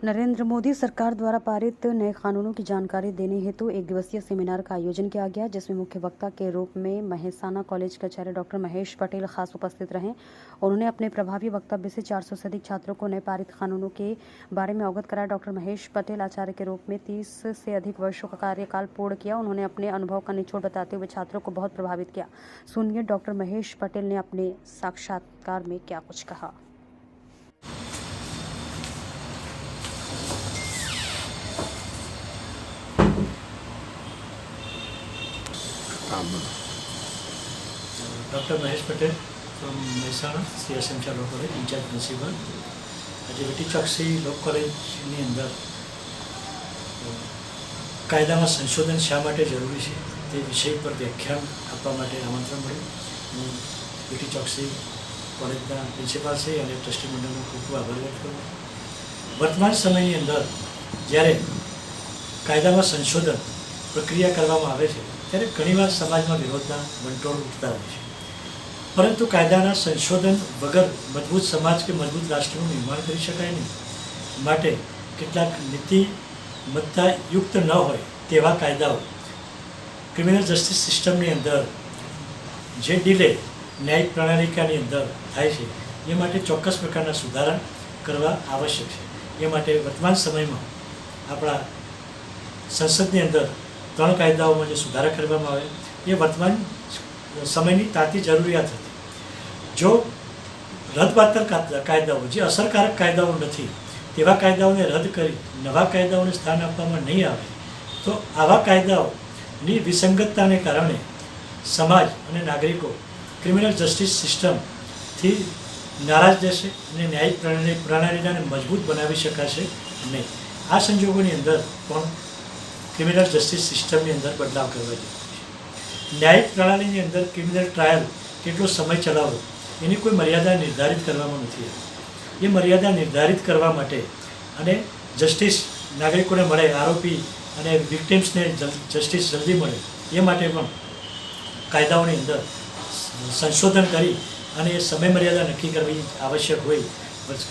नरेंद्र मोदी सरकार द्वारा पारित नए कानूनों की जानकारी देने हेतु एक दिवसीय सेमिनार का आयोजन किया गया, जिसमें मुख्य वक्ता के रूप में मेहसाना कॉलेज के आचार्य डॉक्टर महेश पटेल खास उपस्थित रहे। उन्होंने अपने प्रभावी वक्तव्य से 400 से अधिक छात्रों को नए पारित कानूनों के बारे में अवगत कराया। डॉक्टर महेश पटेल आचार्य के रूप में 30 से अधिक वर्षों का कार्यकाल पूर्ण किया। उन्होंने अपने अनुभव का निचोड़ बताते हुए छात्रों को बहुत प्रभावित किया। सुनिए डॉक्टर महेश पटेल ने अपने साक्षात्कार में क्या कुछ कहा। Doctor Mahesh Patel from Mehsana CSM ચાલો કોલેજ ઇન્ચાર્જ પ્રિન્સિપલ। આજે વીટી ચોકસી લો કોલેજની અંદર કાયદામાં સંશોધન શા માટે જરૂરી છે તે વિષય પર વ્યાખ્યાન આપવા માટે આમંત્રણ મળ્યું। હું વીટી ચોકસી કોલેજના પ્રિન્સિપાલ છે અને ટ્રસ્ટી મંડળનો ખૂબ ખૂબ આભાર વ્યક્ત કરું। વર્તમાન સમયની અંદર જ્યારે કાયદામાં સંશોધન પ્રક્રિયા કરવામાં આવે છે ત્યારે ઘણીવાર સમાજમાં વિરોધના વંટોળ ઉઠતા હોય છે, પરંતુ કાયદાના સંશોધન વગર મજબૂત સમાજ કે મજબૂત રાષ્ટ્રનું નિર્માણ કરી શકાય નહીં। માટે કેટલાક નીતિમત્તાયુક્ત ન હોય તેવા કાયદાઓ ક્રિમિનલ જસ્ટિસ સિસ્ટમની અંદર જે ડીલે ન્યાયિક પ્રણાલિકાની અંદર થાય છે એ માટે ચોક્કસ પ્રકારના સુધારા કરવા આવશ્યક છે। એ માટે વર્તમાન સમયમાં આપણા સંસદની અંદર 3 કાયદાઓમાં જે સુધારા કરવામાં આવે એ વર્તમાન સમયની તાતી જરૂરિયાત હતી। જો રદબાતલ કાયદાઓ જે અસરકારક કાયદાઓ નથી તેવા કાયદાઓને રદ કરી નવા કાયદાઓને સ્થાન આપવામાં નહીં આવે તો આવા કાયદાઓની વિસંગતતાને કારણે સમાજ અને નાગરિકો ક્રિમિનલ જસ્ટિસ સિસ્ટમથી નારાજ રહેશે અને ન્યાયિક પ્રણાલીને મજબૂત બનાવી શકાશે નહીં। આ સંજોગોની અંદર પણ ક્રિમિનલ જસ્ટિસ સિસ્ટમની અંદર બદલાવ કરવા જોઈએ। ન્યાયિક પ્રણાલીની અંદર ક્રિમિનલ ટ્રાયલ કેટલો સમય ચલાવવો એની કોઈ મર્યાદા નિર્ધારિત કરવામાં નથી આવી। એ મર્યાદા નિર્ધારિત કરવા માટે અને જસ્ટિસ નાગરિકોને મળે, આરોપી અને વિક્ટિમ્સને જસ્ટિસ જલ્દી મળે એ માટે પણ કાયદાઓની અંદર સંશોધન કરી અને એ સમય મર્યાદા નક્કી કરવી આવશ્યક હોય।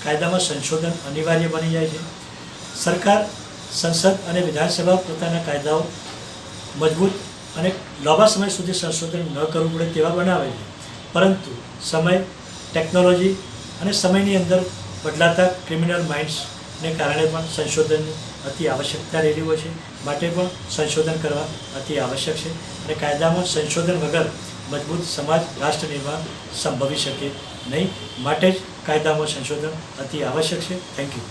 કાયદામાં સંશોધન અનિવાર્ય બની જાય છે। સરકાર, સંસદ અને વિધાનસભા પોતાના કાયદાઓ મજબૂત અને લાંબા સમય સુધી સંશોધન ન કરવું પડે તેવા બનાવે છે, પરંતુ સમય, ટેકનોલોજી અને સમયની અંદર બદલાતા ક્રિમિનલ માઇન્ડ્સને કારણે પણ સંશોધનની અતિ આવશ્યકતા રહેલી હોય છે। માટે પણ સંશોધન કરવા અતિ આવશ્યક છે અને કાયદામાં સંશોધન વગર મજબૂત સમાજ, રાષ્ટ્ર નિર્માણ સંભવી શકે નહીં। માટે જ કાયદામાં સંશોધન અતિ આવશ્યક છે। Thank you.